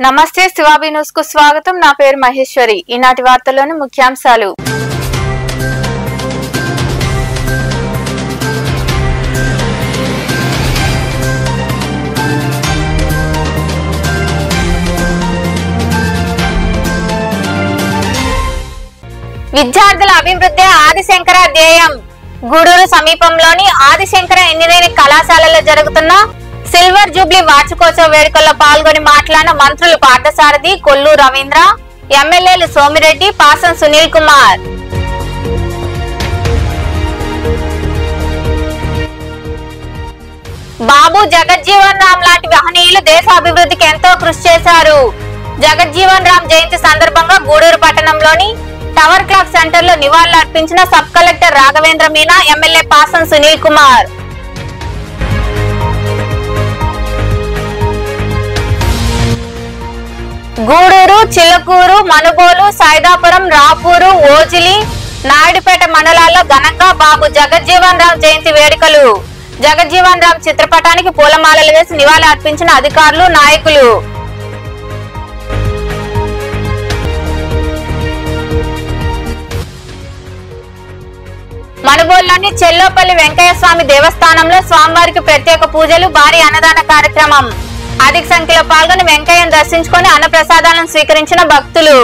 నమస్తే శివాబి న్యూస్ కు స్వాగతం. నా పేరు మహేశ్వరి. ఈనాటి వార్తల్లోని ముఖ్యాంశాలు. విద్యార్థుల అభివృద్ధి ఆదిశంకర ధ్యేయం. గూడూరు సమీపంలోని ఆదిశంకర ఇంజనీరింగ్ కళాశాలలో జరుగుతున్న సిల్వర్ జూబ్లీ వార్షికోత్సవ వేడుకల్లో పాల్గొని మాట్లాడిన మంత్రులు పార్థసారథి, కొల్లు రవీంద్ర, ఎమ్మెల్యేలు సోమిరెడ్డి, పాసం సునీల్ కుమార్. బాబు జగజ్జీవన్ రామ్ లాంటి మహనీయులు దేశ అభివృద్ధికి ఎంతో కృషి చేశారు. జగజ్జీవన్ రామ్ జయంతి సందర్భంగా గూడూరు పట్టణంలోని టవర్ క్లాక్ సెంటర్ లో నివాళులు అర్పించిన sub collector Raghavendra Meena, MLA Pasam Sunil Kumar. Gudur, Chillakur, Manubolu, Saidapuram, Rapur, Ojili, Naidupeta మండలాల్లో ఘనంగా బాబు జగజ్జీవన్ రామ్ జయంతి వేడుకలు. జగజ్జీవన్ రామ్ చిత్రపటానికి పూలమాలలు వేసి నివాళులు అర్పించిన అధికారులు, నాయకులు. మనుబోలులోని చెల్లోపల్లి వెంకయ్య స్వామి దేవస్థానంలో స్వామివారికి ప్రత్యేక పూజలు, భారీ అన్నదాన కార్యక్రమం. అధిక సంఖ్యలో పాల్గొని వెంకయ్యను దర్శించుకొని అన్నప్రసాదాలను స్వీకరించిన భక్తులు.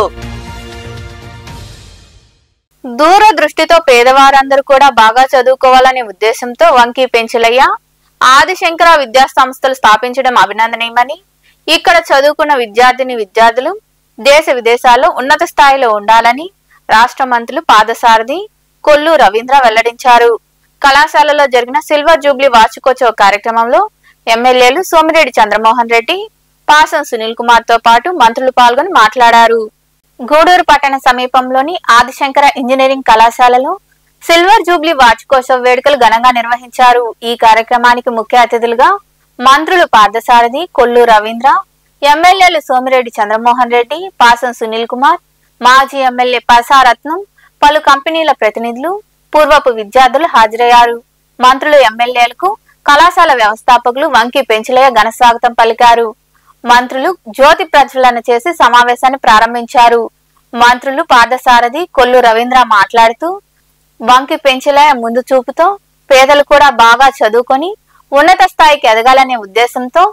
దూరదృష్టితో పేదవారందరూ కూడా బాగా చదువుకోవాలనే ఉద్దేశంతో వంకి పెంచలయ్య ఆదిశంకర విద్యా సంస్థలు స్థాపించడం అభినందనీయమని, ఇక్కడ చదువుకున్న విద్యార్థులు దేశ విదేశాల్లో ఉన్నత స్థాయిలో ఉండాలని రాష్ట్ర మంత్రులు పార్థసారథి, కొల్లు రవీంద్ర వెల్లడించారు. కళాశాలలో జరిగిన సిల్వర్ జూబ్లీ వార్షికోత్సవ కార్యక్రమంలో ఎమ్మెల్యేలు సోమిరెడ్డి చంద్రమోహన్ రెడ్డి, పాసం సునీల్ కుమార్ తో పాటు మంత్రులు పాల్గొని మాట్లాడారు. గూడూరు పట్టణ సమీపంలోని ఆదిశంకర ఇంజనీరింగ్ కళాశాలలో సిల్వర్ జూబ్లీ వార్షికోత్సవ వేడుకలు ఘనంగా నిర్వహించారు. ఈ కార్యక్రమానికి ముఖ్య అతిథులుగా మంత్రులు పార్థసారథి, కొల్లు రవీంద్ర, ఎమ్మెల్యేలు సోమిరెడ్డి చంద్రమోహన్ రెడ్డి, పాసం సునీల్ కుమార్, మాజీ ఎమ్మెల్యే పసారత్నం, పలు కంపెనీల ప్రతినిధులు, పూర్వపు విద్యార్థులు హాజరయ్యారు. మంత్రులు, ఎమ్మెల్యేలకు కళాశాల వ్యవస్థాపకులు వంకి పెంచలయ్య ఘన స్వాగతం పలికారు. మంత్రులు జ్యోతి ప్రజ్వలన చేసి సమావేశాన్ని ప్రారంభించారు. మంత్రులు పార్థసారథి, కొల్లు రవీంద్ర మాట్లాడుతూ వంకి పెంచలయ్య ముందు చూపుతో పేదలు కూడా బాగా చదువుకొని ఉన్నత స్థాయికి ఎదగాలనే ఉద్దేశంతో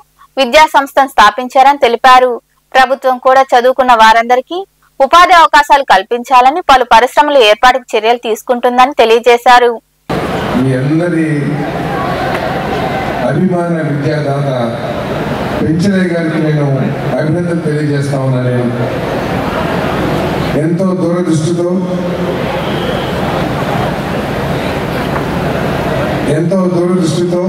విద్యా సంస్థను స్థాపించారని తెలిపారు. ప్రభుత్వం కూడా చదువుకున్న వారందరికీ ఉపాధి అవకాశాలు కల్పించాలని పలు పరిశ్రమల ఏర్పాటుకు చర్యలు తీసుకుంటుందని తెలియజేశారు. అభిమాన విద్యాదాత పెంచలయ్య గారికి నేను అభినందన తెలియజేస్తా ఉన్నాను. నేను ఎంతో దూరదృష్టితో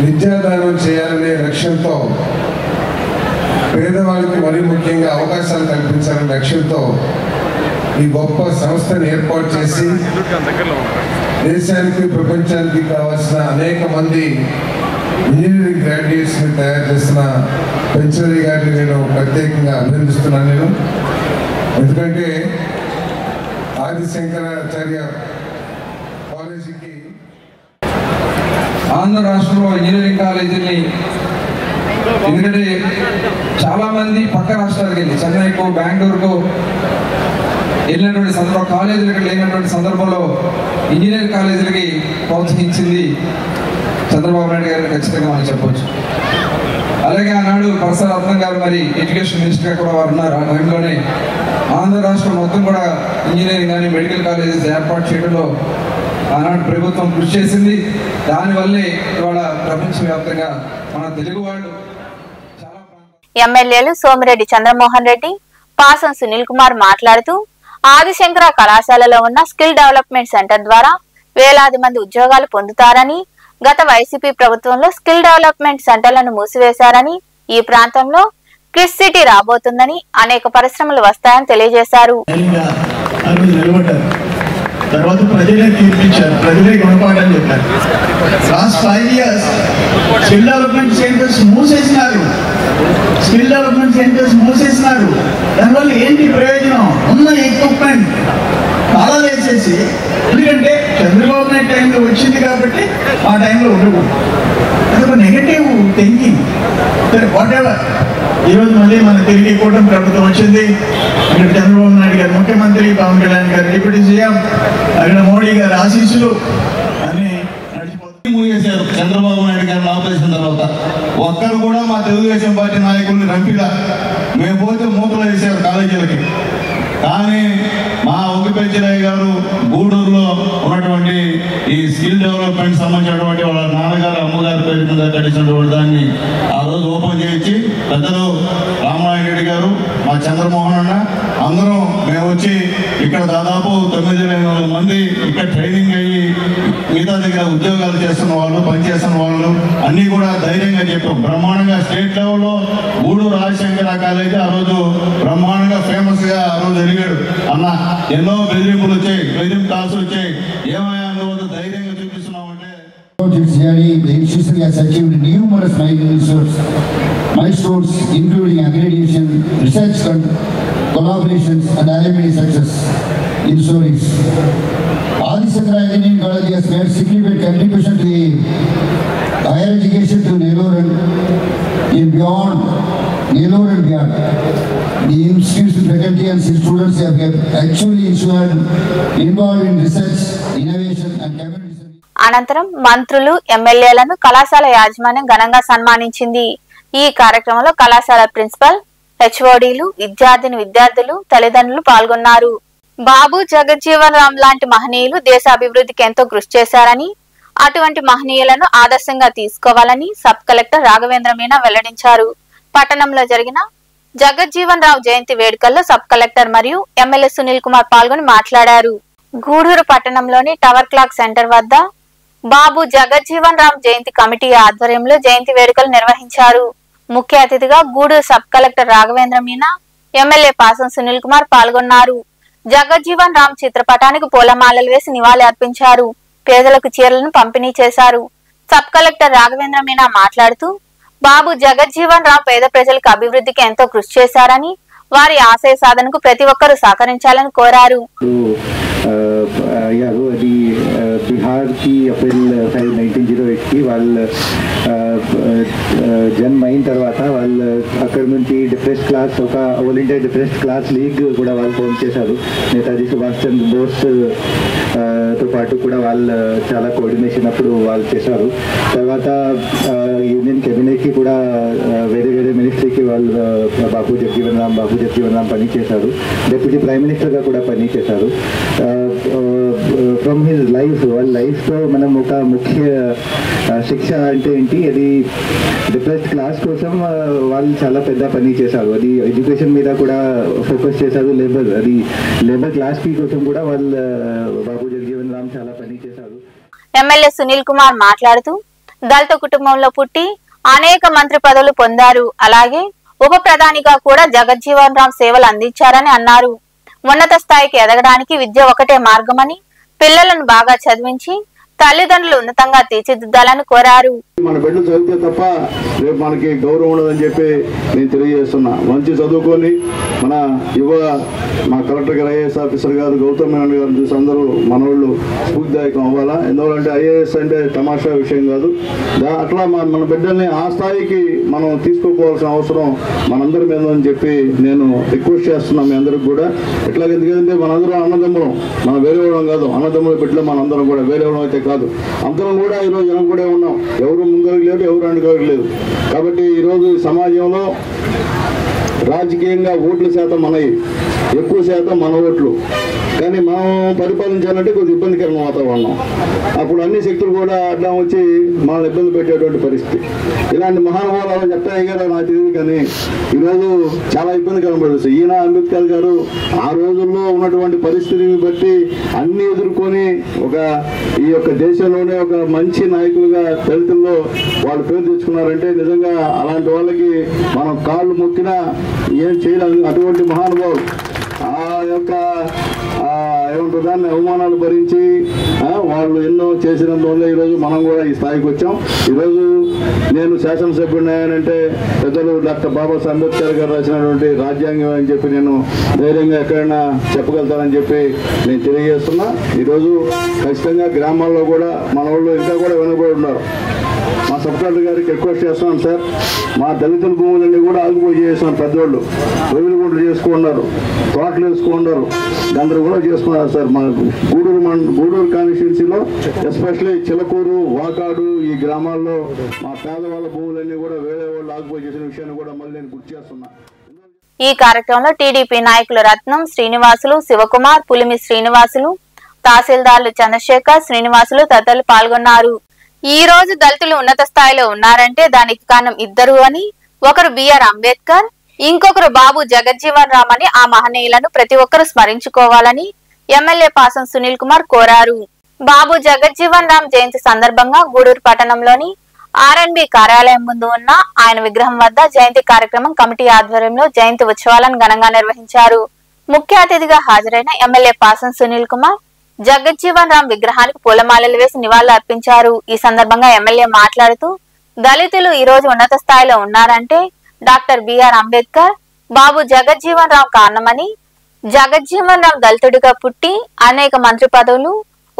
విద్యాదానం చేయాలనే లక్ష్యంతో, పేదవాళ్ళకి మరీ ముఖ్యంగా అవకాశాలు కల్పించాలనే లక్ష్యంతో ఈ గొప్ప సంస్థను ఏర్పాటు చేసి దేశానికి, ప్రపంచానికి కావాల్సిన అనేక మంది ఇంజనీరింగ్ గ్రాడ్యుయేట్స్ ని తయారు చేసిన పెంచలయ్య గారిని నేను ప్రత్యేకంగా అభినందిస్తున్నాను. నేను ఎందుకంటే ఆదిశంకరాచార్య కాలేజీకి ఆంధ్ర రాష్ట్రంలో ఇంజనీరింగ్ కాలేజీని, ఎందుకంటే చాలా మంది పక్క రాష్ట్రాలకు వెళ్ళి చెన్నైకు, బెంగళూరుకు వెళ్ళినటువంటి సందర్భం, కాలేజీలకు లేనటువంటి సందర్భంలో ఇంజనీరింగ్ కాలేజీలకి ప్రోత్సహించింది చంద్రబాబు నాయుడు గారిని ఖచ్చితంగా మనం చెప్పవచ్చు. అలాగే ఆనాడు పరసరత్నం గారు మరి ఎడ్యుకేషన్ మినిస్టర్గా కూడా వారు ఉన్నారు. ఆ టైంలోనే ఆంధ్ర రాష్ట్రం మొత్తం కూడా ఇంజనీరింగ్ కానీ మెడికల్ కాలేజెస్ ఏర్పాటు చేయడంలో ఆనాడు ప్రభుత్వం కృషి చేసింది. దానివల్లే ఇవాళ ప్రపంచవ్యాప్తంగా మన తెలుగు వాళ్ళు చాలా. ఎమ్మెల్యేలు సోమిరెడ్డి చంద్రమోహన్ రెడ్డి, పాసం సునీల్ కుమార్ మాట్లాడుతూ ఆదిశంకర కళాశాలలో ఉన్న స్కిల్ డెవలప్మెంట్ సెంటర్ ద్వారా వేలాది మంది ఉద్యోగాలు పొందుతారని, గత వైసీపీ ప్రభుత్వంలో స్కిల్ డెవలప్మెంట్ సెంటర్లను మూసివేశారని, ఈ ప్రాంతంలో క్రిస్ సిటీ రాబోతుందని, అనేక పరిశ్రమలు వస్తాయని తెలియజేశారు. తర్వాత ప్రజలే తీర్పించారు, ప్రజలే గుణపాఠం చెప్పారు. Last 5 years skill development centres మూసేసినారు. దానివల్ల ఏంటి ప్రయోజనం? ఉన్న ఎక్విప్మెంట్ చాలా లేదు తీసేసి, ఎందుకంటే చంద్రబాబు నాయుడు టైంలో వచ్చింది కాబట్టి ఆ టైంలో ఉండకూడదు. అదొక నెగటివ్ థింకింగ్. సరే, వాట్ ఎవర్. ఈరోజు మళ్ళీ మన తిరిగి కూటమి ప్రభుత్వం వచ్చింది. ఇక్కడ చంద్రబాబు నాయుడు గారు ముఖ్యమంత్రి, పవన్ కళ్యాణ్ గారు డిప్యూటీ సీఎం, అక్కడ మోడీ గారి ఆశీస్సులు అని నడిచిపోతుంది. ముగిశారు చంద్రబాబు నాయుడు గారిని ఆపరేషన్ తర్వాత. ఒక్కరు కూడా మా తెలుగుదేశం పార్టీ నాయకుల్ని రంపిగా మేము పోతే మూతలు వేశారు కాలేజీలకి. కానీ మా వంగిపెంచలయ్య గారు గూడూరులో ఉన్నటువంటి ఈ స్కిల్ డెవలప్మెంట్ సంబంధించినటువంటి వాళ్ళ నాన్నగారు అమ్మగారి పేరు మీద కట్టించినటువంటి దాన్ని ఆ రోజు ఓపెన్ చేయించి పెద్దలు రామనారాయణ రెడ్డి గారు, మా చంద్రమోహన్ అన్న అందరం మేము వచ్చి ఇక్కడ దాదాపు 9,000 మంది ఇక్కడ ట్రైనింగ్ అయ్యి మిగతా దగ్గర ఉద్యోగాలు చేస్తున్న వాళ్ళు, పనిచేస్తున్న వాళ్ళు అన్నీ కూడా ధైర్యంగా చెప్పాం. బ్రహ్మాండంగా స్టేట్ లెవెల్లో గూడూరు రాజశేఖర కాలేజీ ఆ రోజు బ్రహ్మాండంగా ఫేమస్గా ఆ రోజు ఎదిగాడు. అన్న ఎన్నో బెదిరింపులు వచ్చాయి, బెదిరింపు కాల్స్ వచ్చాయి, ఏమయ్యా అందువల్ల ధైర్యంగా చూపిస్తున్నామంటే. Its journey, the institution has achieved numerous milestones, including accreditation, research collaborations, and alumni success in stories. Adi Shankara Engineering College has made significant contribution to the higher education to Nellore and beyond. The institution faculty and students have actually involved in research, innovation, and community service. అనంతరం మంత్రులు, ఎమ్మెల్యేలను కళాశాల యాజమాన్యం ఘనంగా సన్మానించింది. ఈ కార్యక్రమంలో కళాశాల principal, హెచ్ఓడీలు, విద్యార్థులు, తల్లిదండ్రులు పాల్గొన్నారు. బాబు జగజ్జీవన్ రామ్ లాంటి మహనీయులు దేశ అభివృద్ధికి ఎంతో కృషి చేశారని, అటువంటి మహనీయులను ఆదర్శంగా తీసుకోవాలని సబ్ కలెక్టర్ రాఘవేంద్ర మీనా వెల్లడించారు. పట్టణంలో జరిగిన జగజ్జీవన్ రావు జయంతి వేడుకల్లో సబ్ కలెక్టర్ మరియు ఎమ్మెల్యే సునీల్ కుమార్ పాల్గొని మాట్లాడారు. గూడూరు పట్టణంలోని టవర్ క్లాక్ సెంటర్ వద్ద బాబు జగజ్జీవన్ రామ్ జయంతి కమిటీ ఆధ్వర్యంలో జయంతి వేడుకలు నిర్వహించారు. ముఖ్య అతిథిగా Gudur sub collector Raghavendra Meena, MLA Pasam Sunil Kumar పాల్గొన్నారు. జగజ్జీవన్ రామ్ చిత్రపటానికి పూలమాలలు వేసి నివాళి అర్పించారు. పేదలకు చీరలను పంపిణీ చేశారు. సబ్ కలెక్టర్ రాఘవేంద్ర మీనా మాట్లాడుతూ బాబు జగజ్జీవన్ రామ్ పేద ప్రజలకు అభివృద్ధికి ఎంతో కృషి చేశారని, వారి ఆశయ సాధనకు ప్రతి ఒక్కరూ సహకరించాలని కోరారు. बिहार की अप्रैल 1908 की వాళ్ళు జన్మ అయిన తర్వాత వాళ్ళు అక్కడ నుంచి డిప్రెస్డ్ క్లాస్, ఒక all India depressed class league కూడా వాళ్ళు ఫామ్ చేశారు. నేతాజీ సుభాష్ చంద్ర బోస్ తో పాటు కూడా వాళ్ళు చాలా కోఆర్డినేషన్ అప్పుడు వాళ్ళు చేశారు. తర్వాత యూనియన్ కేబినెట్కి కూడా వేరే వేరే మినిస్ట్రీకి వాళ్ళు బాబు జగజీవన్ రామ్ పని చేశారు. డిప్యూటీ ప్రైమ్ మినిస్టర్గా కూడా పని చేశారు. ఫ్రమ్ హిజ్ లైఫ్, వాళ్ళ లైఫ్లో మనం ఒక ముఖ్య శిక్ష అంటే ఏంటి, అది డిప్రెస్డ్ క్లాస్ కోసం వాళ్ళు చాలా పెద్ద పని చేశారు. అది ఎడ్యుకేషన్ మీద కూడా ఫోకస్ చేశారు. లేబర్ క్లాస్ పీ కోసం కూడా వాళ్ళు బాబు జగజీవన్ రామ్ చాలా పని చేశారు. ఎమ్మెల్యే సునీల్ కుమార్ మాట్లాడుతూ దళిత కుటుంబంలో పుట్టి అనేక మంత్రి పదవులు పొందారు. అలాగే ఉప ప్రధానిగా కూడా జగజ్జీవన్ రామ్ సేవలు అందించారని అన్నారు. ఉన్నత స్థాయికి ఎదగడానికి విద్య ఒకటే మార్గమని, పిల్లలను బాగా చదివించి తల్లిదండ్రులు ఉన్నతంగా తీర్చిదిద్దాలని కోరారు. మన బిడ్డలు చదివితే తప్ప రేపు మనకి గౌరవం ఉండదని చెప్పి నేను తెలియజేస్తున్నా. మంచి చదువుకొని మన మా కలెక్టర్ గారు, ఐఏఎస్ ఆఫీసర్ గారు గౌతమ్ మేనన్ గారు చూసి అందరూ మనోళ్ళు స్ఫూర్తిదాయకం అవ్వాలా. ఎందుకంటే ఐఏఎస్ అంటే తమాషా విషయం కాదు. అట్లా మన బిడ్డల్ని ఆ స్థాయికి మనం తీసుకోపోవాల్సిన అవసరం మనందరి మీద అని చెప్పి నేను రిక్వెస్ట్ చేస్తున్నాం మీ అందరికి కూడా. ఎట్లాగ ఎందుకంటే మనందరం అన్నదమ్ములం, మనం వేరే వాళ్ళం కాదు. అన్నదమ్ముల బిడ్డలు మనందరం కూడా వేరే వాళ్ళం అయితే కాదు. అందరం కూడా ఈరోజు జనం కూడా ఉన్నాం. ఎవరు ముందరకు లేదు, ఎవరు వెనకకు లేదు. కాబట్టి ఈరోజు సమాజంలో రాజకీయంగా ఓట్ల శాతం మనవి, ఎక్కువ శాతం మన ఓట్లు. కానీ మనం పరిపాలించాలంటే కొద్దిగా ఇబ్బందికరమైన వాతావరణం. అప్పుడు అన్ని శక్తులు కూడా అడ్డం వచ్చి మనల్ని ఇబ్బంది పెట్టేటువంటి పరిస్థితి. ఇలాంటి మహానుభావులు చెప్తాయి కదా నాకు తెలియదు, కానీ ఈరోజు చాలా ఇబ్బందికరం పడుతుంది. ఈయన అంబేద్కర్ గారు ఆ రోజుల్లో ఉన్నటువంటి పరిస్థితిని బట్టి అన్ని ఎదుర్కొని ఈ యొక్క దేశంలోనే ఒక మంచి నాయకులుగా దళితుల్లో వాళ్ళు పేరు తెచ్చుకున్నారంటే నిజంగా అలాంటి వాళ్ళకి మనం కాళ్ళు మొక్కినా ఏం చేయలేదు. అటువంటి మహానుభావులు యొక్క ఏమంటారు దాన్ని అవమానాలు భరించి వాళ్ళు ఎన్నో చేసినందువల్ల ఈరోజు మనం కూడా ఈ స్థాయికి వచ్చాం. ఈరోజు నేను శాసనసభ్యుడిని అయ్యానంటే పెద్దలు డాక్టర్ బాబాసాహెబ్ అంబేద్కర్ గారు రాసినటువంటి రాజ్యాంగం అని చెప్పి నేను ధైర్యంగా ఎక్కడైనా చెప్పగలుగుతానని చెప్పి నేను తెలియజేస్తున్నా. ఈరోజు ఖచ్చితంగా గ్రామాల్లో కూడా మన వాళ్ళు ఇంకా కూడా వెనుకబడి ఉన్నారు. మా సబ్ కలెక్టర్ గారికి రిక్వెస్ట్ చేస్తున్నాం సార్, మా దళితుల భూములన్నీ కూడా ఆగిపోయి చేస్తున్నారు. పెద్దవాళ్ళు రొయ్యలు గుంటలు చేసుకున్నారు, తోటలు వేసుకున్నారు, అందరూ కూడా చేసుకున్నారు సార్. మా గూడూరు కాన్స్టిట్యున్సీలో ఎస్పెషల్లీ చిలకూరు, వాకాడు ఈ గ్రామాల్లో మా పేదవాళ్ళ భూములన్నీ కూడా వేరే వాళ్ళు ఆగిపోయి చేసిన విషయాన్ని కూడా మళ్ళీ నేను గుర్తు చేస్తున్నా. ఈ కార్యక్రమంలో టీడీపీ నాయకులు రత్నం, శ్రీనివాసులు, శివకుమార్, పులిమి శ్రీనివాసులు, తహసీల్దార్లు చంద్రశేఖర్, శ్రీనివాసులు తదితరులు పాల్గొన్నారు. ఈ రోజు దళితులు ఉన్నత స్థాయిలో ఉన్నారంటే దానికి కారణం ఇద్దరు అని, ఒకరు బిఆర్ అంబేద్కర్, ఇంకొకరు బాబు జగజ్జీవన్ రామ్ అని ఆ మహనీయులను ప్రతి ఒక్కరూ స్మరించుకోవాలని ఎమ్మెల్యే పాసం సునీల్ కుమార్ కోరారు. బాబు జగజ్జీవన్ రామ్ జయంతి సందర్భంగా గూడూరు పట్టణంలోని ఆర్ఎన్బి కార్యాలయం ముందు ఉన్న ఆయన విగ్రహం వద్ద జయంతి కార్యక్రమం కమిటీ ఆధ్వర్యంలో జయంతి ఉత్సవాలను ఘనంగా నిర్వహించారు. ముఖ్య అతిథిగా హాజరైన ఎమ్మెల్యే పాసం సునీల్ కుమార్ జగజ్జీవన్ రామ్ విగ్రహానికి పూలమాలలు వేసి నివాళులు అర్పించారు. ఈ సందర్భంగా ఎమ్మెల్యే మాట్లాడుతూ దళితులు ఈ రోజు ఉన్నత స్థాయిలో ఉన్నారంటే డాక్టర్ బిఆర్ అంబేద్కర్, బాబు జగజ్జీవన్ రామ్ కారణమని, జగజ్జీవన్ రామ్ దళితుడిగా పుట్టి అనేక మంత్రి పదవులు,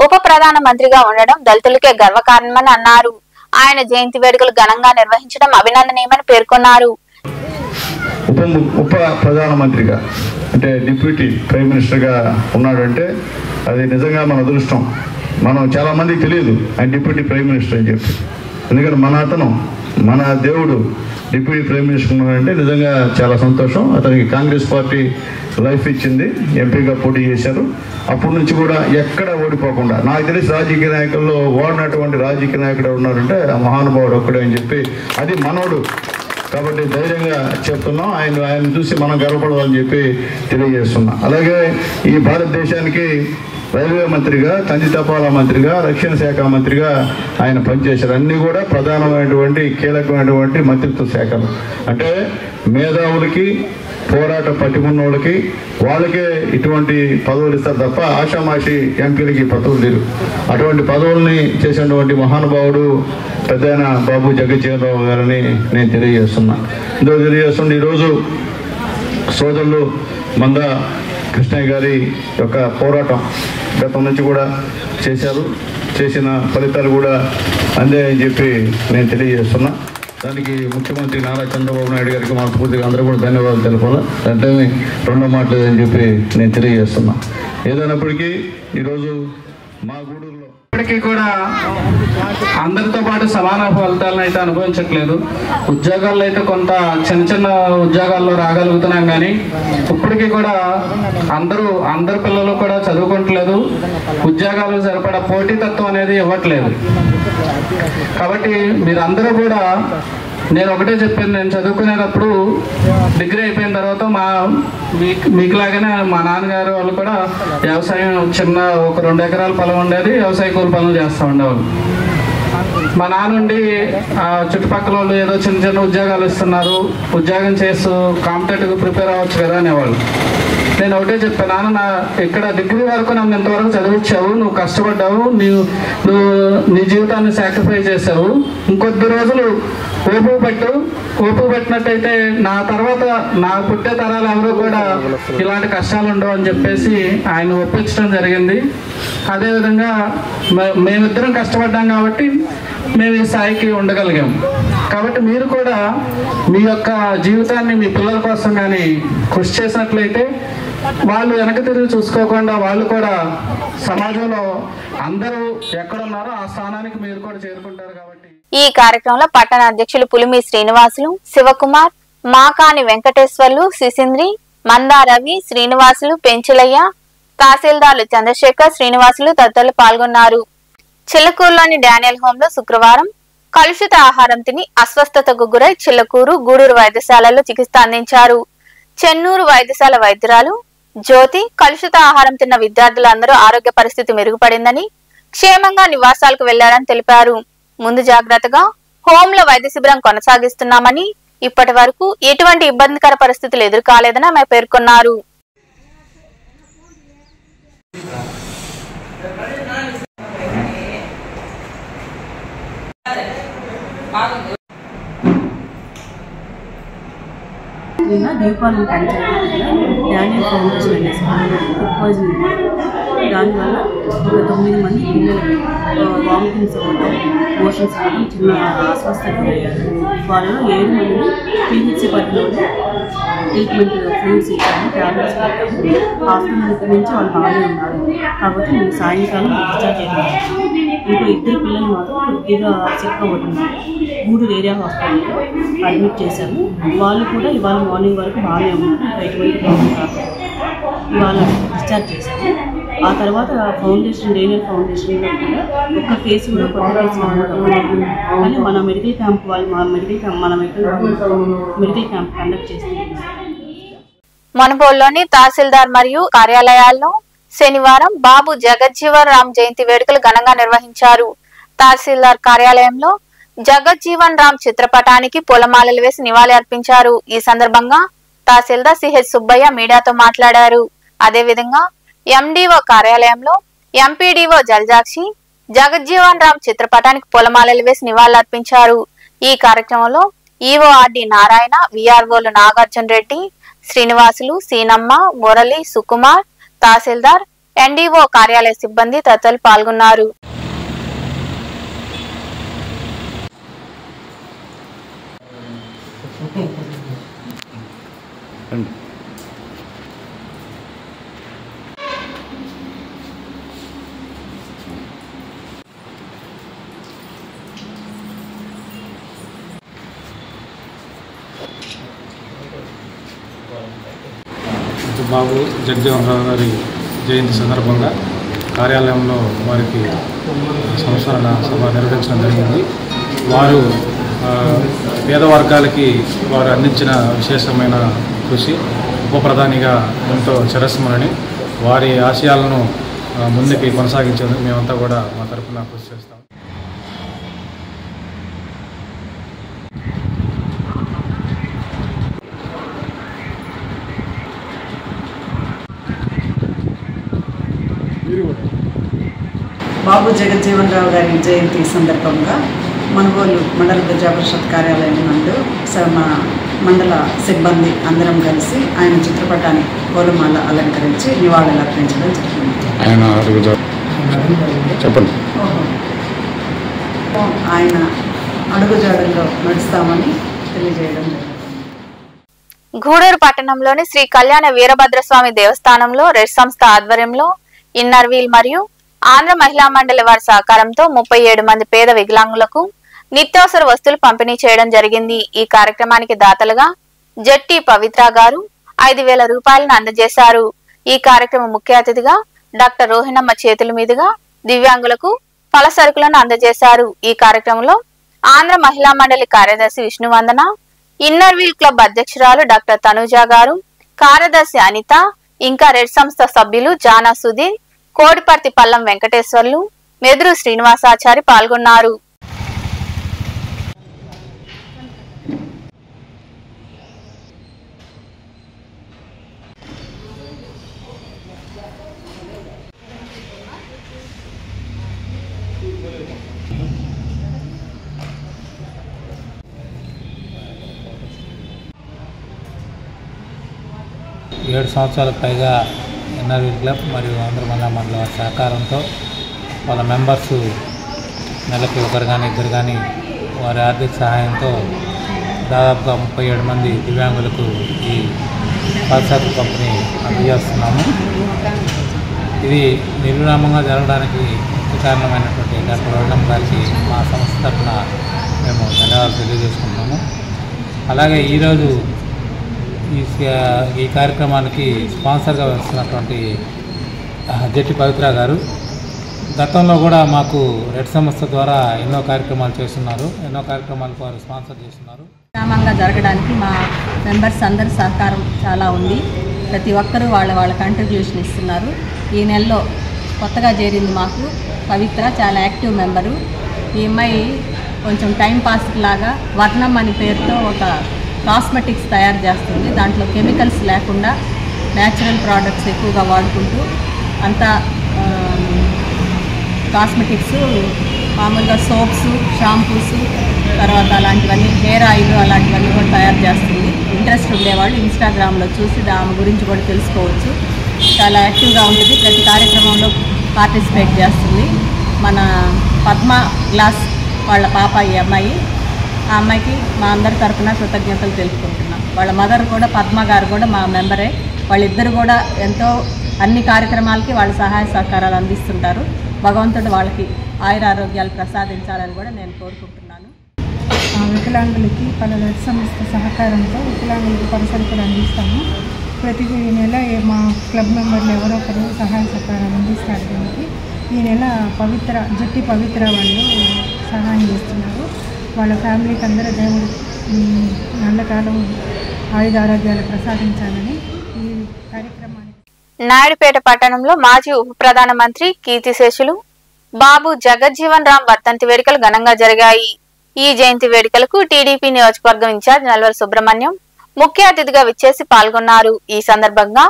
ఉప ప్రధాన మంత్రిగా ఉండడం దళితులకే గర్వకారణమని అన్నారు. ఆయన జయంతి వేడుకలు ఘనంగా నిర్వహించడం అభినందనీయమని పేర్కొన్నారు. ఉప ప్రధానమంత్రిగా అంటే డిప్యూటీ ప్రైమ్ మినిస్టర్గా ఉన్నాడంటే అది నిజంగా మన అదృష్టం. మనం చాలామందికి తెలియదు ఆయన డిప్యూటీ ప్రైమ్ మినిస్టర్ అని చెప్పి. ఎందుకంటే మన దేవుడు డిప్యూటీ ప్రైమ్ మినిస్టర్ ఉన్నాడంటే నిజంగా చాలా సంతోషం. అతనికి కాంగ్రెస్ పార్టీ లైఫ్ ఇచ్చింది, ఎంపీగా పోటీ చేశారు. అప్పటి నుంచి కూడా ఎక్కడ ఓడిపోకుండా, నాకు తెలిసి రాజకీయ నాయకుల్లో ఓడినటువంటి రాజకీయ నాయకుడు ఉన్నారంటే ఆ మహానుభావుడు ఒక్కడే అని చెప్పి, అది మనోడు కాబట్టి ధైర్యంగా చెప్తున్నాం. ఆయన చూసి మనం గర్వపడాలని చెప్పి తెలియజేస్తున్నాం. అలాగే ఈ భారతదేశానికి రైల్వే మంత్రిగా, కంది తపాలా మంత్రిగా, రక్షణ శాఖ మంత్రిగా ఆయన పనిచేశారు. అన్నీ కూడా ప్రధానమైనటువంటి కీలకమైనటువంటి మంత్రిత్వ శాఖలు. అంటే మేధావులకి, పోరాట పట్టుకున్నోళ్ళకి వాళ్ళకే ఇటువంటి పదవులు ఇస్తారు తప్ప ఆషామాషి ఎంపీలకి పదవులు లేరు. అటువంటి పదవుల్ని చేసినటువంటి మహానుభావుడు పెద్దయిన బాబు జగజ్జీవన్ రామ్ గారని నేను తెలియజేస్తున్నా. ఈరోజు సోదరులు మంద కృష్ణయ్య గారి యొక్క పోరాటం గతం నుంచి కూడా చేసిన ఫలితాలు కూడా అందాయని చెప్పి నేను తెలియజేస్తున్నా. దానికి ముఖ్యమంత్రి నారా చంద్రబాబు నాయుడు గారికి మనస్ఫూర్తిగా అందరూ కూడా ధన్యవాదాలు తెలపాలి. అంటే రెండో మాటలేదని చెప్పి నేను తెలియజేస్తున్నా. ఏదైనప్పటికీ ఈరోజు మా గూడూరులో ఇప్పటికీ కూడా అందరితో పాటు సమాన ఫలితాలను అయితే అనుభవించట్లేదు. ఉద్యోగాల్లో అయితే కొంత చిన్న ఉద్యోగాల్లో రాగలుగుతున్నాం, కానీ ఇప్పటికీ కూడా అందరు పిల్లలు కూడా చదువుకోవట్లేదు. ఉద్యోగాలు సరిపడా పోటీతత్వం అనేది ఇవ్వట్లేదు. కాబట్టి మీరందరూ కూడా, నేను ఒకటే చెప్పాను, నేను చదువుకునేటప్పుడు డిగ్రీ అయిపోయిన తర్వాత మీకులాగానే మా నాన్నగారు వాళ్ళు కూడా వ్యవసాయం చిన్న ఒక 2 ఎకరాల పొలం ఉండేది, వ్యవసాయ కూలి పనులు చేస్తూ ఉండేవాళ్ళు. మా నాన్నుండి చుట్టుపక్కల వాళ్ళు ఏదో చిన్న ఉద్యోగాలు ఇస్తున్నారు, ఉద్యోగం చేస్తూ కాంపిటేటివ్గా ప్రిపేర్ అవ్వచ్చు కదా అనేవాళ్ళు. నేను ఒకటే చెప్పాను, నాన్న ఇక్కడ డిగ్రీ వరకు నన్ను ఇంతవరకు చదివించావు, నువ్వు కష్టపడ్డావు, నువ్వు నీ జీవితాన్ని సాక్రిఫైస్ చేసావు, ఇంకొద్ది రోజులు ఓపు పెట్టినట్టయితే నా తర్వాత నా పుట్టే తరాలు ఎవరు కూడా ఇలాంటి కష్టాలు ఉండవు అని చెప్పేసి ఆయన ఒప్పించడం జరిగింది. అదేవిధంగా మేమిద్దరం కష్టపడ్డాం కాబట్టి మేము ఈ స్థాయికి ఉండగలిగాం. కాబట్టి మీరు కూడా మీ యొక్క జీవితాన్ని మీ పిల్లల కోసం కానీ కృషి చేసినట్లయితే వాళ్ళు వెనక తిరిగి చూసుకోకుండా వాళ్ళు కూడా సమాజంలో అందరూ ఎక్కడున్నారో ఆ స్థానానికి మీరు కూడా చేరుకుంటారు. కాబట్టి ఈ కార్యక్రమంలో పట్టణ అధ్యక్షులు పులిమి శ్రీనివాసులు, శివకుమార్, మాకాని వెంకటేశ్వర్లు, సిసింద్రి, మందా రవి, శ్రీనివాసులు, పెంచులయ్య, తహసీల్దార్లు చంద్రశేఖర్, శ్రీనివాసులు తదితరులు పాల్గొన్నారు. చిల్లకూరులోని డానియల్ హోమ్ లో శుక్రవారం కలుషిత ఆహారం తిని అస్వస్థతకు గురై చిల్లకూరు, గూడూరు వైద్యశాలలో చికిత్స అందించారు. చెన్నూరు వైద్యశాల వైద్యురాలు జ్యోతి కలుషిత ఆహారం తిన్న విద్యార్థులందరూ ఆరోగ్య పరిస్థితి మెరుగుపడిందని, క్షేమంగా నివాసాలకు వెళ్లారని తెలిపారు. ముందు జాగ్రత్తగా హోంలో వైద్య శిబిరం కొనసాగిస్తున్నామని, ఇప్పటి వరకు ఎటువంటి ఇబ్బందికర పరిస్థితులు ఎదురుకాలేదని ఆమె పేర్కొన్నారు. నిన్న దీపావళి పంచాయతీలో డానియల్ ఫౌండేషన్ అనేసి ఫుడ్ పాయిజనింగ్ దానివల్ల ఒక 9 మంది పిల్లలకి వామిటింగ్స్ అవ్వడం, మోషన్స్ అవ్వడం, చిన్న అస్వస్థత అయ్యారు. వాళ్ళలో 7 మందిని పీహెచ్సీ పట్టినోళ్ళు ట్రీట్మెంట్ ఫ్లూస్ ఇచ్చాము, ట్యాబ్లెట్స్ పెట్టాము. ఆఫ్టర్నూన్ నుంచి వాళ్ళు బాగానే ఉన్నారు. కాబట్టి నేను సాయంకాలం డిశ్చార్జ్ చేయాలి. ఇంకో 2 పిల్లలు మాత్రం కొద్దిగా సిక్ అవుతున్నారు. గూడూరు ఏరియా హాస్పిటల్లో అడ్మిట్ చేశాము. వాళ్ళు కూడా ఇవాళ మార్నింగ్ వరకు బాగానే ఉన్నారు. ఎటువంటి ప్రాబ్లం కాదు. ఇవాళ డిశ్చార్జ్ చేశాము. ఆ తర్వాత ఫౌండేషన్ డానియల్ ఫౌండేషన్లో కూడా ఒక్క కేసు కూడా కొత్త కేసు నమోదు. కానీ మన మెడికల్ క్యాంప్ వాళ్ళు మన మెడికల్ క్యాంప్ కండక్ట్ చేస్తున్నారు. మనుబోలులోని తహసీల్దార్ మరియు కార్యాలయాల్లో శనివారం బాబు జగజ్జీవన్ రామ్ జయంతి వేడుకలు ఘనంగా నిర్వహించారు. తహసీల్దార్ కార్యాలయంలో జగజ్జీవన్ రామ్ చిత్రపటానికి పూలమాలలు వేసి నివాళి అర్పించారు. ఈ సందర్భంగా తహసీల్దార్ సిహెచ్ సుబ్బయ్య మీడియాతో మాట్లాడారు. అదేవిధంగా ఎండిఓ కార్యాలయంలో ఎంపీడీఓ జల్జాక్షి జగజ్జీవన్ రామ్ చిత్రపటానికి పూలమాలలు వేసి నివాళులర్పించారు. ఈ కార్యక్రమంలో ఈఓఆర్డి నారాయణ, విఆర్ఓలు నాగార్జున రెడ్డి, శ్రీనివాసులు, సీనమ్మ, మురళి, సుకుమార్, తహసీల్దార్, ఎన్డీఓ కార్యాలయ సిబ్బంది తదితరులు పాల్గొన్నారు. బాబు జగజ్జీవన్ రామ్ గారి జయంతి సందర్భంగా కార్యాలయంలో వారికి సంస్మరణ సభ నిర్వహించడం జరిగింది. వారు పేద వర్గాలకి వారు అందించిన విశేషమైన కృషి ఉప ప్రధానిగా ఎంతో చిరస్మరణి. వారి ఆశయాలను ముందుకి కొనసాగించేందుకు మేమంతా కూడా మా తరఫున కృషి చేస్తాం. బాబు జగజ్జీవన్ రామ్ గారి జయంతి సందర్భంగా మనుబోలు మండల ప్రజా పరిషత్ కార్యాలయం నందు మా మండల సిబ్బంది అందరం కలిసి ఆయన చిత్రపటానికి పూలమాల అలంకరించి నివాళులు అర్పించడం జరిగింది. ఆయన అడుగుజాడల్లో నడుస్తామని తెలియజేయడం జరిగింది. గూడూరు పట్టణంలోని శ్రీ కళ్యాణ వీరభద్రస్వామి దేవస్థానంలో రెడ్ సంస్థ ఆధ్వర్యంలో ఇన్నర్ వీల్ మరియు ఆంధ్ర మహిళా మండలి వారి సహకారంతో 37 మంది పేద వికలాంగులకు నిత్యావసర వస్తువులు పంపిణీ చేయడం జరిగింది. ఈ కార్యక్రమానికి దాతలుగా జట్టి పవిత్ర గారు 5,000 రూపాయలను అందజేశారు. ఈ కార్యక్రమం ముఖ్య అతిథిగా డాక్టర్ రోహిణమ్మ చేతుల మీదుగా దివ్యాంగులకు ఫల సరుకులను అందజేశారు. ఈ కార్యక్రమంలో ఆంధ్ర మహిళా మండలి కార్యదర్శి విష్ణువందన, ఇన్నర్ వీల్ క్లబ్ అధ్యక్షురాలు డాక్టర్ తనుజా గారు, కార్యదర్శి అనిత, ఇంకా రెడ్ సంస్థ సభ్యులు జానా సుధీర్, కోడిపర్తి పల్లం వెంకటేశ్వర్లు, మెదురు శ్రీనివాసాచారి పాల్గొన్నారు. ఏడు సంవత్సరాలకు పైగా ఇన్నర్ వీల్ క్లబ్ మరియు ఆంధ్ర మహిళా మండలి వారి సహకారంతో వాళ్ళ మెంబర్స్ నెలకి ఒకరు కానీ ఇద్దరు కానీ వారి ఆర్థిక సహాయంతో దాదాపుగా 37 మంది దివ్యాంగులకు ఈ ఫలసరుకు పంపిణీ అందజేస్తున్నాము. ఇది నిర్విరామంగా జరగడానికి ముఖ్య కారణమైనటువంటి డాక్టర్ రోహిణమ్మ గారికి మా సంస్థ తరఫున మేము ధన్యవాదాలు తెలియజేసుకుంటున్నాము. అలాగే ఈరోజు ఈ కార్యక్రమానికి స్పాన్సర్గా వస్తున్నటువంటి జట్టి పవిత్ర గారు గతంలో కూడా మాకు రెడ్ సంస్థ ద్వారా ఎన్నో కార్యక్రమాలు చేస్తున్నారు. ఎన్నో కార్యక్రమాలకు వారు స్పాన్సర్ చేస్తున్నారు. క్రమంగా జరగడానికి మా మెంబర్స్ అందరి సహకారం చాలా ఉంది. ప్రతి ఒక్కరూ వాళ్ళ కంట్రిబ్యూషన్ ఇస్తున్నారు. ఈ నెలలో కొత్తగా చేరింది మాకు పవిత్ర, చాలా యాక్టివ్ మెంబరు. ఈ అమ్మాయి కొంచెం టైం పాస్ లాగా వర్ణం అని పేరుతో ఒక కాస్మెటిక్స్ తయారు చేస్తుంది. దాంట్లో కెమికల్స్ లేకుండా న్యాచురల్ ప్రోడక్ట్స్ ఎక్కువగా వాడుకుంటూ అంతా కాస్మెటిక్స్ మామూలుగా సోప్స్, షాంపూస్, తర్వాత అలాంటివన్నీ హెయిర్ ఆయిల్ అలాంటివన్నీ కూడా తయారు చేస్తుంది. ఇంట్రెస్ట్ ఉండేవాళ్ళు ఇన్స్టాగ్రామ్లో చూసి ఆమె గురించి కూడా తెలుసుకోవచ్చు. చాలా యాక్టివ్గా ఉంటుంది, ప్రతి కార్యక్రమంలో పార్టిసిపేట్ చేస్తుంది. మన పద్మ గ్లాస్ వాళ్ళ పాప ఈ అమ్మాయి. ఆ అమ్మాయికి మా అందరి తరఫున కృతజ్ఞతలు తెలుపుకుంటున్నాం. వాళ్ళ మదర్ కూడా పద్మ గారు కూడా మా మెంబరే. వాళ్ళిద్దరు కూడా ఎంతో అన్ని కార్యక్రమాలకి వాళ్ళ సహాయ సహకారాలు అందిస్తుంటారు. భగవంతుడు వాళ్ళకి ఆయురారోగ్యాలు ప్రసాదించాలని కూడా నేను కోరుకుంటున్నాను. వికలాంగులకి పలు సంస్థ సహకారంతో వికలాంగులకి పరిసరకులు అందిస్తాము. ప్రతి నెల మా క్లబ్ మెంబర్లు ఎవరో ఒకరు సహాయ సహకారాలు అందిస్తారు. దీనికి ఈ నెల జట్టి పవిత్ర వాళ్ళు సహాయం చేస్తున్నారు. వాళ్ళ ఫ్యామిలీకి అందరూ దేవుడు నల్లకాలం ఆయుధారోగ్యాలు ప్రసాదించాలని ఈ కార్యక్రమాన్ని. నాయుడుపేట పట్టణంలో మాజీ ఉప ప్రధానమంత్రి కీర్తిశేషులు బాబు జగజ్జీవన్ రామ్ వర్ధంతి వేడుకలు ఘనంగా జరిగాయి. ఈ జయంతి వేడుకలకు టీడీపీ నియోజకవర్గం ఇన్ఛార్జ్ నల్వర్ సుబ్రహ్మణ్యం ముఖ్య అతిథిగా విచ్చేసి పాల్గొన్నారు. ఈ సందర్భంగా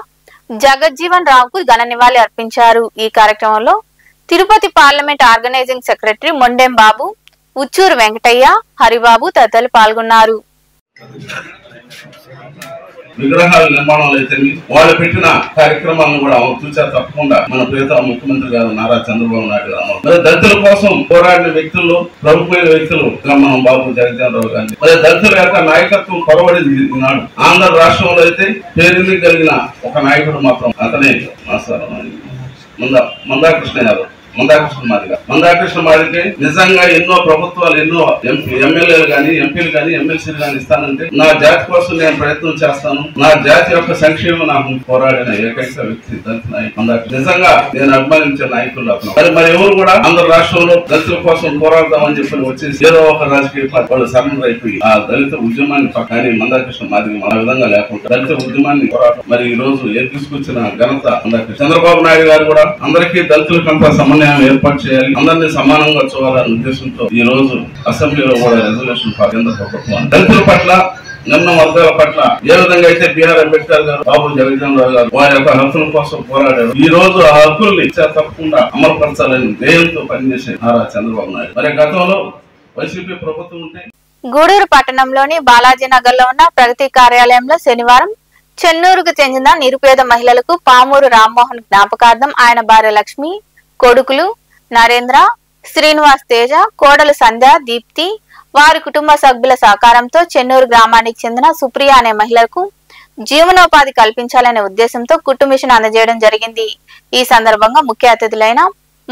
జగజ్జీవన్ రామ్ కు ఘన నివాళి అర్పించారు. ఈ కార్యక్రమంలో తిరుపతి పార్లమెంట్ ఆర్గనైజింగ్ సెక్రటరీ మొండెం బాబు, ఉచ్చూరు వెంకటయ్య, హరిబాబు తదితరులు పాల్గొన్నారు. విగ్రహాల నిర్మాణాలు అయితే వాళ్ళు పెట్టిన కార్యక్రమాలను కూడా చూసా తప్పకుండా మన ప్రియతమ ముఖ్యమంత్రి గారు నారా చంద్రబాబు నాయుడు గారు మరి దళితుల కోసం పోరాడిన వ్యక్తుల్లో ప్రముఖమైన వ్యక్తులు మనం బాబు జగజ్జీవన్ రావు గారిని మరి దళితుల యొక్క నాయకత్వం పొరబడింది. ఈనాడు ఆంధ్ర రాష్ట్రంలో అయితే పేరుని కలిగిన ఒక నాయకుడు మాత్రం అతనే మందాకృష్ణ మాదిగ నిజంగా ఎన్నో ప్రభుత్వాలు ఎన్నో ఎమ్మెల్యేలు గాని ఎంపీలు గాని ఎమ్మెల్సీలు గాని ఇస్తానంటే నా జాతి కోసం నేను ప్రయత్నం చేస్తాను, నా జాతి యొక్క సంక్షేమం నాకు పోరాడిన ఏకైక వ్యక్తి దళిత నాయకుడు మందాకృష్ణ. నిజంగా నేను అభిమానించే నాయకులు అతను. మరి ఎవరు కూడా ఆంధ్ర రాష్ట్రంలో దళితుల కోసం పోరాడదామని చెప్పి వచ్చేసి ఏదో ఒక రాజకీయ పార్టీ వాళ్ళు సరెండర్ అయిపోయి ఆ దళిత ఉద్యమాన్ని కానీ మందాకృష్ణ మాదిగ ఆ విధంగా లేకుండా దళిత ఉద్యమాన్ని పోరాటం మరి ఈ రోజు తీసుకొచ్చిన ఘనత మందాకృష్ణ. చంద్రబాబు నాయుడు గారు కూడా అందరికీ దళితులకంతా సమన్వయం ఏర్పాటు చేయాలి, అందరినీ సమానంగా చూడాలనే ఉద్దేశంతో ఈ రోజు అసెంబ్లీలో కూడా రెజల్యూషన్ కేంద్ర ప్రభుత్వం దళితుల పట్ల నిమ్న వర్గాల పట్ల ఏ విధంగా అయితే బిఆర్ అంబేద్కర్ గారు బాబు జగజ్జీవన్ రావు గారు వారి యొక్క హక్కుల కోసం పోరాడారు. ఈ రోజు ఆ హక్కుల్ని తప్పకుండా అమలుపరచాలని ధ్యేయంతో పనిచేసే నారా చంద్రబాబు నాయుడు. మరి గతంలో వైసీపీ ప్రభుత్వం ఉంటే గూడూరు పట్టణంలోని బాలాజీనగర్ లో ఉన్న ప్రగతి కార్యాలయంలో శనివారం చెన్నూరుకు చెందిన నిరుపేద మహిళలకు పామూరు రామ్మోహన్ జ్ఞాపకార్థం ఆయన భార్య లక్ష్మి, కొడుకులు నరేంద్ర, శ్రీనివాస్ తేజ, కోడలు సంధ్య, దీప్తి వారి కుటుంబ సభ్యుల సహకారంతో చెన్నూరు గ్రామానికి చెందిన సుప్రియ అనే మహిళలకు జీవనోపాధి కల్పించాలనే ఉద్దేశంతో కుట్టు మిషన్ అందజేయడం జరిగింది. ఈ సందర్భంగా ముఖ్య అతిథులైన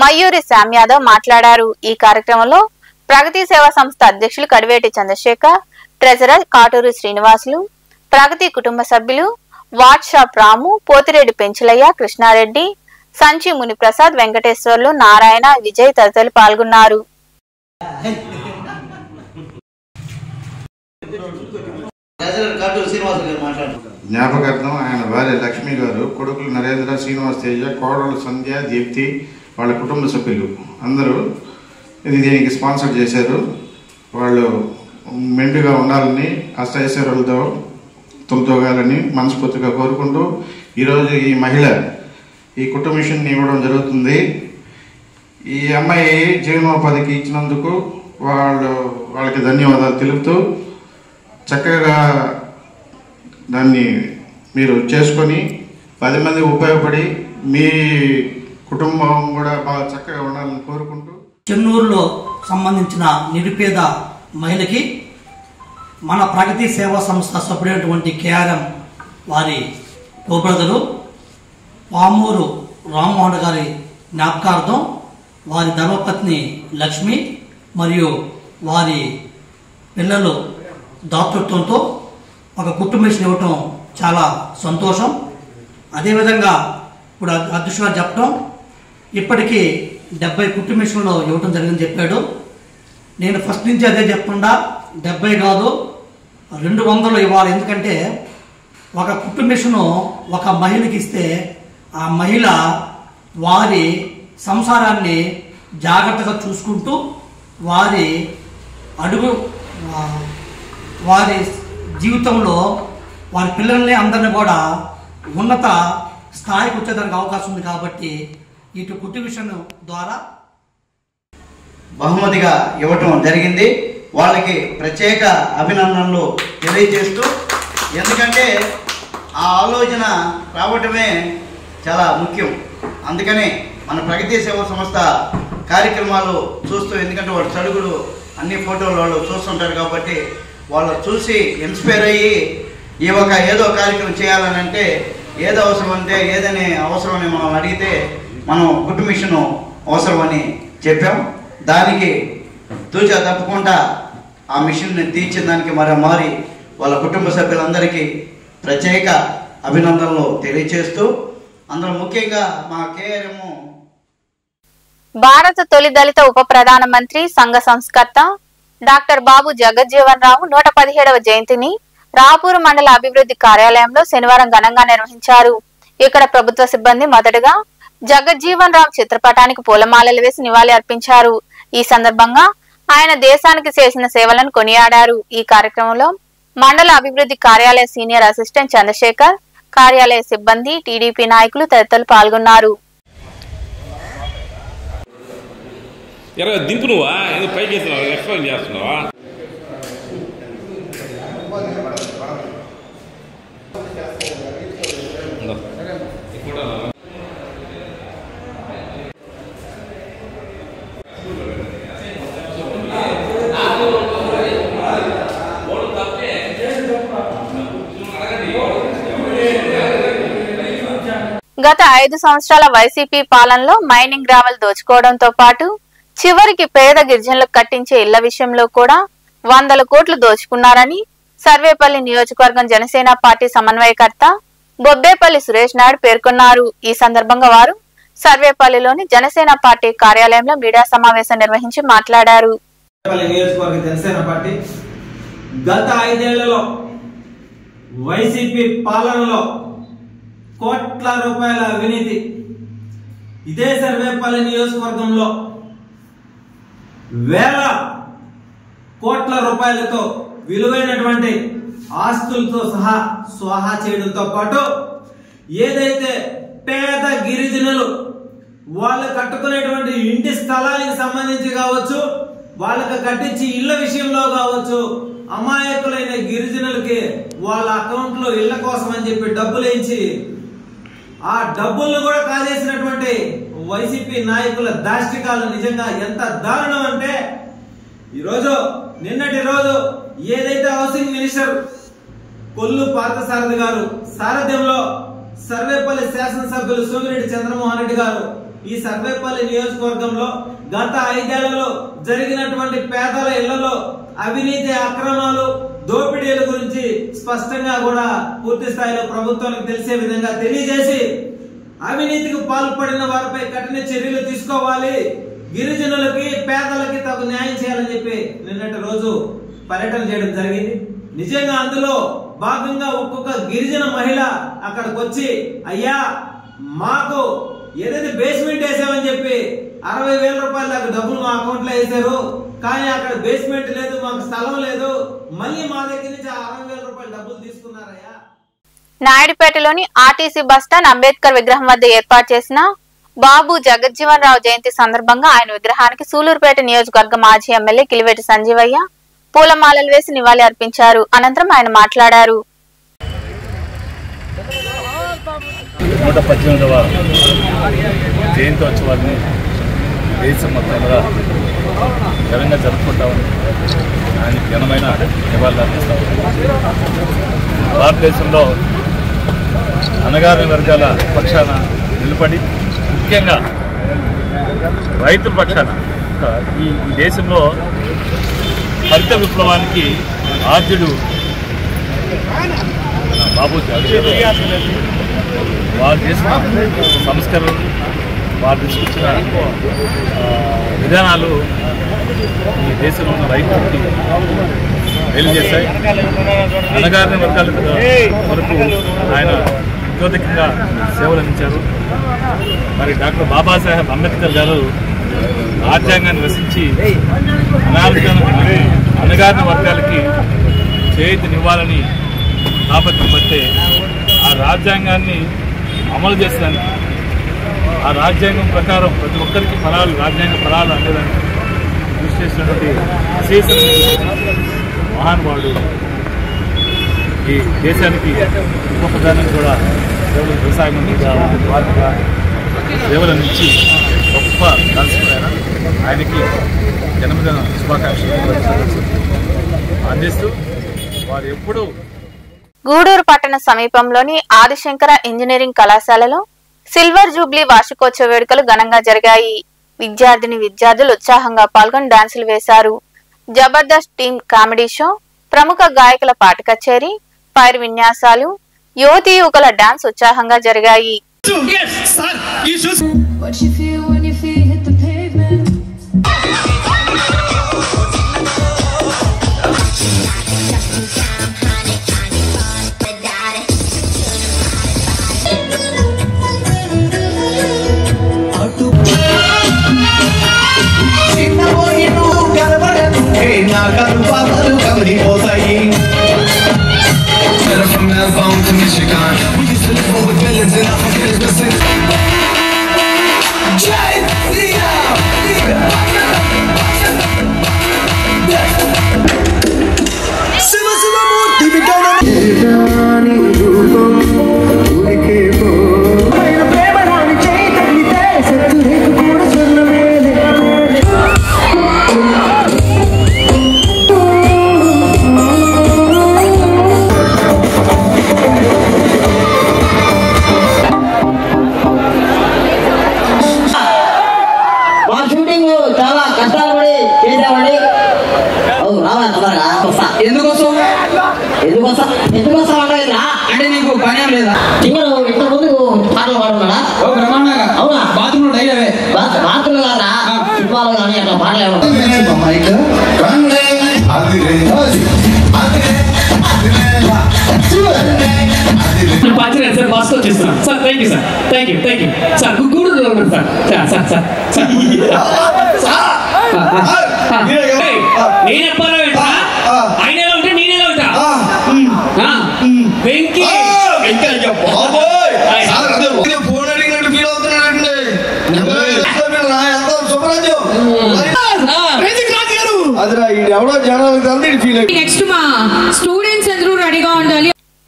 మయూరి శ్యామ్ యాదవ్ మాట్లాడారు. ఈ కార్యక్రమంలో ప్రగతి సేవా సంస్థ అధ్యక్షులు కడివేటి చంద్రశేఖర్, ట్రెజరర్ కాటూరు శ్రీనివాసులు, ప్రగతి కుటుంబ సభ్యులు వాట్సాప్ రాము, పోతిరెడ్డి పెంచలయ్య, కృష్ణారెడ్డి, సంచి మునిప్రసాద్, వెంకటేశ్వర్లు, నారాయణ, విజయ్ తదితరులు పాల్గొన్నారు. జ్ఞాపకార్థం ఆయన భార్య లక్ష్మి గారు, కొడుకులు నరేంద్ర, శ్రీనివాస్ తేజ, కోడలు సంధ్య, దీప్తి వాళ్ళ కుటుంబ సభ్యులు అందరూ దీనికి స్పాన్సర్ చేశారు. వాళ్ళు మెండుగా ఉండాలని అష్టైశ్వర్యాలతో తొలతోగాలని మనస్ఫూర్తిగా కోరుకుంటూ ఈరోజు ఈ మహిళ ఈ కుట్టు మిషన్ ఇవ్వడం జరుగుతుంది. ఈ అమ్మాయి జీవనోపాధికి ఇచ్చినందుకు వాళ్ళకి ధన్యవాదాలు తెలుపుతూ చక్కగా దాన్ని మీరు చేసుకొని 10 మంది ఉపయోగపడి మీ కుటుంబం కూడా బాగా చక్కగా ఉండాలని కోరుకుంటూ చెన్నూరులో సంబంధించిన నిరుపేద మహిళకి మన ప్రగతి సేవా సంస్థ సభ్యుడైనటువంటి కేఆర్ఎం వారి కోబ్రదరు పామూరు రామ్మోహన్ గారి జ్ఞాపకార్థం వారి ధర్మపత్ని లక్ష్మి మరియు వారి పిల్లలు దాతృత్వంతో ఒక కుట్టు మిషన్ ఇవ్వటం చాలా సంతోషం. అదేవిధంగా ఇప్పుడు అధ్యక్షుడు చెప్పడం ఇప్పటికీ 70 కుట్టు మిషన్లు ఇవ్వటం జరిగిందని చెప్పాడు. నేను ఫస్ట్ నుంచి అదే చెప్పకుండా 70 కాదు 200 ఇవ్వాలి. ఎందుకంటే ఒక కుట్టు మిషను ఒక మహిళకి ఇస్తే ఆ మహిళ వారి సంసారాన్ని జాగ్రత్తగా చూసుకుంటూ వారి జీవితంలో వారి పిల్లల్ని అందరినీ కూడా ఉన్నత స్థాయికి వచ్చేదానికి అవకాశం ఉంది. కాబట్టి ఇటు కుట్టు మిషన్ ద్వారా బహుమతిగా ఇవ్వటం జరిగింది. వాళ్ళకి ప్రత్యేక అభినందనలు తెలియజేస్తూ, ఎందుకంటే ఆ ఆలోచన రావటమే చాలా ముఖ్యం. అందుకనే మన ప్రగతి సేవా సంస్థ కార్యక్రమాలు చూస్తూ, ఎందుకంటే వాళ్ళు చడుగులు అన్ని ఫోటోలు వాళ్ళు చూస్తుంటారు కాబట్టి వాళ్ళు చూసి ఇన్స్పైర్ అయ్యి ఈ ఒక ఏదో కార్యక్రమం చేయాలని అంటే ఏదో అవసరం అంటే ఏదైనా అవసరమని మనం అడిగితే మనం గుడ్ మిషన్ అవసరమని చెప్పాం. దానికి తూచా తప్పకుండా ఆ మిషన్ని తీర్చిన దానికి మారి వాళ్ళ కుటుంబ సభ్యులందరికీ ప్రత్యేక అభినందనలు తెలియజేస్తూ, అందులో ముఖ్యంగా మా కేఆర్ఎం భారత తొలి దళిత ఉప ప్రధానమంత్రి సంఘ సంస్కర్త డాక్టర్ బాబు జగజ్జీవన్ రావు 117వ జయంతిని రాపూరు మండల అభివృద్ధి కార్యాలయంలో శనివారం ఘనంగా నిర్వహించారు. ఇక్కడ ప్రభుత్వ సిబ్బంది మొదటగా జగజ్జీవన్ రావు చిత్రపటానికి పూలమాలలు వేసి నివాళి అర్పించారు. ఈ సందర్భంగా ఆయన దేశానికి చేసిన సేవలను కొనియాడారు. ఈ కార్యక్రమంలో మండల అభివృద్ధి కార్యాలయ సీనియర్ అసిస్టెంట్ చంద్రశేఖర్, కార్యాలయ సిబ్బంది, టీడీపీ నాయకులు తదితరులు పాల్గొన్నారు. దింపు నువ్వా ఏదో పైకి వేస్తున్నావా, ఎక్స్ప్లెయిన్ చేస్తున్నావా? గత 5 సంవత్సరాల వైసీపీ పాలనలో మైనింగ్ గ్రావెల్ దోచుకోవడంతో పాటు చివరికి పేద గిరిజనులకు కట్టించే ఇళ్ల విషయంలో కూడా 100 కోట్లు దోచుకున్నారని సర్వేపల్లి నియోజకవర్గం జనసేన పార్టీ సమన్వయకర్త బొబ్బేపల్లి సురేష్ నాయుడు పేర్కొన్నారు. ఈ సందర్భంగా వారు సర్వేపల్లిలోని జనసేన పార్టీ కార్యాలయంలో మీడియా సమావేశం నిర్వహించి మాట్లాడారు. గత 5 ఏళ్లలో వైసీపీ పాలనలో కోట్ల రూపాయల అవినీతి, ఇదే సర్వేపల్లి నియోజకవర్గంలో వేల కోట్ల రూపాయలతో విలువైనటువంటి ఆస్తులతో సహా స్వాహా చేయడంతో పాటు ఏదైతే పేద గిరిజనులు వాళ్ళు కట్టుకునేటువంటి ఇంటి స్థలానికి సంబంధించి కావచ్చు, వాళ్ళకి కట్టించి ఇళ్ల విషయంలో కావచ్చు, అమాయకులైన గిరిజనులకి వాళ్ళ అకౌంట్ లో ఇళ్ల కోసం అని చెప్పి డబ్బులు వేయించి ఆ డబ్బులను కూడా కాజేసినటువంటి వైసీపీ నాయకుల దాష్టికాలు నిజంగా ఎంత దారుణం అంటే, ఈరోజు నిన్నటి రోజు ఏదైతే హౌసింగ్ మినిస్టర్ కొల్లు పార్థసారథి గారు సారథ్యంలో సర్వేపల్లి శాసనసభ్యులు సోమిరెడ్డి చంద్రమోహన్ రెడ్డి గారు ఈ సర్వేపల్లి నియోజకవర్గంలో గత 5 ఏళ్లలో జరిగినటువంటి పేదల ఇళ్లలో అవినీతి, అక్రమాలు, దోపిడీల గురించి స్పష్టంగా కూడా పూర్తి స్థాయిలో ప్రభుత్వానికి తెలిసే విధంగా తెలియజేసి అవినీతికి పాల్పడిన వారిపై కఠిన చర్యలు తీసుకోవాలి, గిరిజనులకి పేదలకి తగు న్యాయం చేయాలని చెప్పి నిన్నటి రోజు పర్యటన చేయడం జరిగింది. నిజంగా అందులో భాగంగా ఒక్కొక్క గిరిజన మహిళ అక్కడికి వచ్చి, అయ్యా మాకు ఏదైతే బేస్మెంట్ వేసామని చెప్పి 60,000 రూపాయల దాకా డబ్బులు మా అకౌంట్ లో వేసారు, కానీ అక్కడ బేస్మెంట్ లేదు, మాకు స్థలం లేదు, మళ్ళీ మా దగ్గర నుంచి 60,000 రూపాయల డబ్బులు తీసుకున్నారయ్యా. నాయుడుపేటలోని ఆర్టీసీ బస్టాండ్ అంబేద్కర్ విగ్రహం వద్ద ఏర్పాటు చేసిన బాబు జగజ్జీవన్ రావు జయంతి సందర్భంగా ఆయన విగ్రహానికి సూలూరుపేట నియోజకవర్గ మాజీ ఎమ్మెల్యే కిలివేటి సంజీవయ్య పూలమాలలు వేసి నివాళి అర్పించారు. అనంతరం ఆయన మాట్లాడారు. 118వ జయంతోత్సవాన్ని దేశం మొత్తంగా ఘనంగా జరుపుకుంటామని ఆయనకి ఘనమైన నివాళులు అర్పిస్తాం. భారతదేశంలో అణగారిన వర్గాల పక్షాన నిలబడి, ముఖ్యంగా రైతుల పక్షాన ఈ దేశంలో హరిత విప్లవానికి ఆద్యుడు బాబు వారు చేసిన సంస్కరణలు, వారు తీసుకొచ్చిన విధానాలు ఈ దేశంలో ఉన్న రైతులకి మేలు చేశాయి. అణగారిన వర్గాల వరకు ఆయన ఉద్యోగంగా సేవలు అందించారు. మరి డాక్టర్ బాబాసాహెబ్ అంబేద్కర్ గారు రాజ్యాంగాన్ని రచించి అణగారిన వర్గాలకి చేయూతనివ్వాలని తాపత్రపడితే ఆ రాజ్యాంగాన్ని అమలు చేసేదానికి, ఆ రాజ్యాంగం ప్రకారం ప్రతి ఒక్కరికి ఫలాలు, రాజ్యాంగ ఫలాలు అందేదానికి కృషి చేసినటువంటి అశేష మహానుభావుడు. ఈ దేశానికి ఉప ప్రధాని కూడా కేవలం వ్యవసాయ మంత్రిగా వారిగా సేవల నుంచి గొప్ప దాల్చుకున్నాయన. ఆయనకి జన్మదిన శుభాకాంక్షలు అందిస్తూ వారు ఎప్పుడూ. గూడూరు పట్టణ సమీపంలోని ఆదిశంకర ఇంజనీరింగ్ కళాశాలలో సిల్వర్ జూబ్లీ వార్షికోత్సవ వేడుకలు ఘనంగా జరిగాయి. విద్యార్థులు ఉత్సాహంగా పాల్గొని డాన్సులు వేశారు. జబర్దస్త్ టీమ్ కామెడీ షో, ప్రముఖ గాయకుల పాట కచేరీ, ఫైర్ విన్యాసాలు, యువతీ యువకుల డాన్స్ ఉత్సాహంగా జరిగాయి. అంటే నీకు పని ఏం లేదా? ఇంతకుముందు పాటలు పాడున్నాడా? అవునా? బాత్రూమ్ డైలీ అవే బాత్రూమ్ కాదా సినిమాలు కానీ అట్లా పాటలు సార్ బాస్కో చేస్తున్నాను sir. Thank you sir. Thank you sir. Good sir. నేను ఎప్పుడు ఆయన ఎలా ఉంటా నేను ఎలా ఉంటా? వెంకీ ఫోన్ అడిగినట్టు ఫీల్ అవుతున్నాడండి. ఎవడో జనాలు ఫీల్ అయ్యి.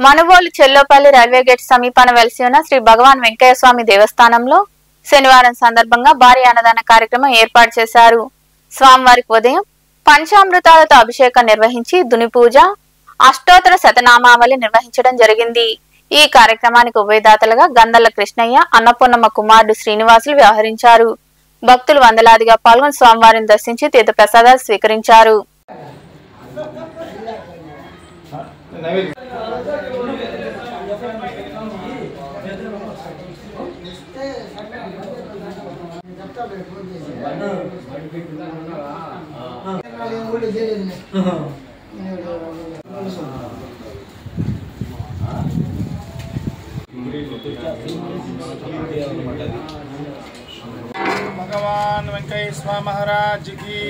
మనుబోలు చెల్లోపల్లి రైల్వే గేట్ సమీపాన వెలిసి ఉన్న శ్రీ భగవాన్ వెంకయ్య స్వామి దేవస్థానంలో శనివారం సందర్భంగా భారీ అన్నదాన కార్యక్రమం ఏర్పాటు చేశారు. స్వామివారికి ఉదయం పంచామృతాలతో అభిషేకం నిర్వహించి దుని పూజ, అష్టోత్తర శతనామావళి నిర్వహించడం జరిగింది. ఈ కార్యక్రమానికి ఉభయదాతలుగా గందల్ల కృష్ణయ్య, అన్నపూర్ణమ్మ కుమారుడు శ్రీనివాసులు వ్యవహరించారు. భక్తులు వందలాదిగా పాల్గొని స్వామివారిని దర్శించి తీర్థ ప్రసాదాలు స్వీకరించారు. भगवान वेंकैया स्वामी महाराज की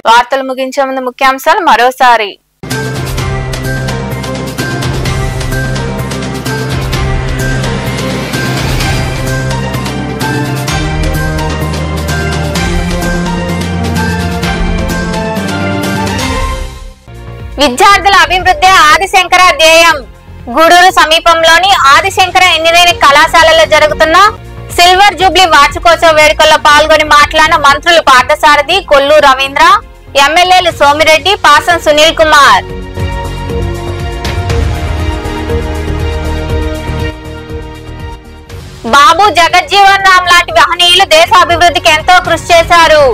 వార్తలు ముగించే ముందు ముఖ్యాంశాలు మరోసారి. విద్యార్థుల అభివృద్ధి ఆదిశంకర ధ్యేయం. గూడూరు సమీపంలోని ఆదిశంకర ఇంజనీరింగ్ కళాశాలలో జరుగుతున్న సిల్వర్ జూబ్లీ వార్షికోత్సవ వేడుకల్లో పాల్గొని మాట్లాడిన మంత్రులు పార్థసారథి, కొల్లు రవీంద్ర, ఎమ్మెల్యేలు సోమిరెడ్డి, పాసం సునీల్ కుమార్. బాబు జగజ్జీవన్ రామ్ లాంటి మహనీయులు దేశ అభివృద్ధికి ఎంతో కృషి చేశారు.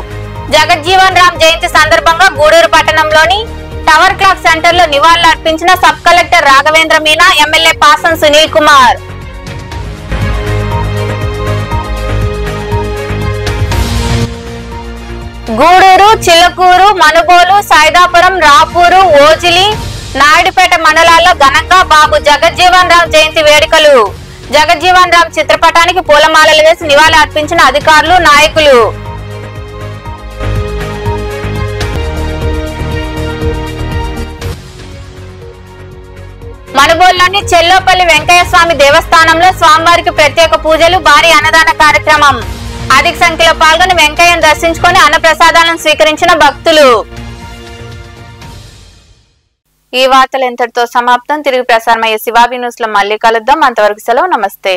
జగజ్జీవన్ రామ్ జయంతి సందర్భంగా గూడూరు పట్టణంలోని టవర్ క్లాక్ సెంటర్ లో నివాళులు అర్పించిన sub collector Raghavendra Meena, MLA Pasam Sunil Kumar. Gudur, Chilakuru, Manubolu, Saidapuram, Rapur, Ojili, Naidupeta మండలాల్లో ఘనంగా బాబు జగజ్జీవన్ రామ్ జయంతి వేడుకలు. జగజ్జీవన్ రామ్ చిత్రపటానికి పూలమాలలు వేసి నివాళులు అర్పించిన అధికారులు, నాయకులు. పట్టణంలోని చెల్లోపల్లి వెంకయ్య స్వామి దేవస్థానంలో స్వామివారికి ప్రత్యేక పూజలు, భారీ అన్నదాన కార్యక్రమం. అధిక సంఖ్యలో పాల్గొని వెంకయ్యను దర్శించుకొని అన్నప్రసాదాలను స్వీకరించిన భక్తులు. ఈ వార్తలు ఇంతటితో సమాప్తం. తిరిగి ప్రసారమయ్యే శివాబి న్యూస్ లో మళ్ళీ కలుద్దాం. అంతవరకు సెలవు. నమస్తే.